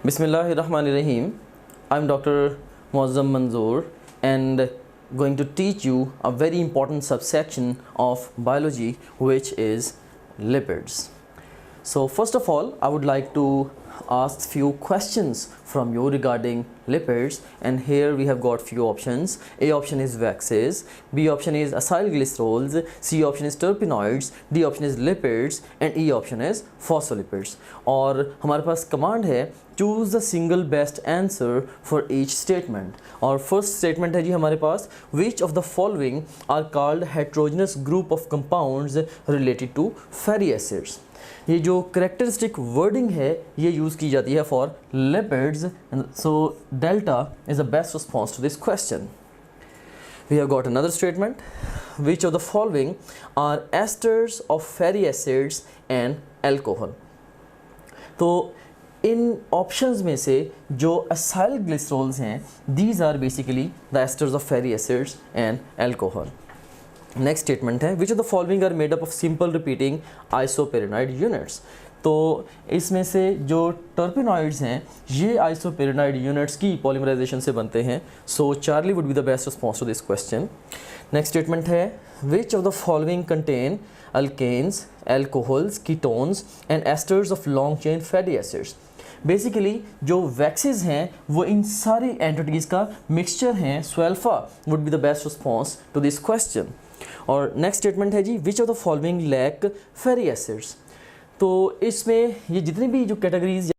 Bismillahirrahmanirrahim. I'm Dr. Muazzam Manzoor and going to teach you a very important subsection of biology, which is lipids. So first of all, I would like to ask few questions from you regarding lipids, and here we have got few options. A option is waxes, B option is acylglycerols, C option is terpenoids, D option is lipids and E option is phospholipids. और हमारे पास command है choose the single best answer for each statement. और first statement है जी हमारे पास, which of the following are called heterogeneous group of compounds related to fatty acids. ये जो करेक्टरिस्टिक वर्डिंग है ये यूज़ की जाती है for lipids, so delta is the best response to this question. We have got another statement, which of the following are esters of fatty acids and alcohol. तो इन options में से जो acyl glycerols हैं, these are basically the esters of fatty acids and alcohol. Next statement है, which of the following are made up of simple repeating isoprenoid units. तो इसमें से जो टर्पेनॉइड्स हैं ये आइसोपेरेनाइड यूनिट्स की पॉलीमराइजेशन से बनते हैं. So Charlie would be the best response to this question. Next statement है, which of the following contain alkanes, alcohols, ketones and esters of long chain fatty acids. Basically जो वैक्सेस हैं वो इन सारी एंटिटीज़ का मिक्सचर हैं. So alpha would be the best response to this question. और next statement है जी, which of the following lack fatty acids. तो इसमें ये जितनी भी जो कैटेगरीज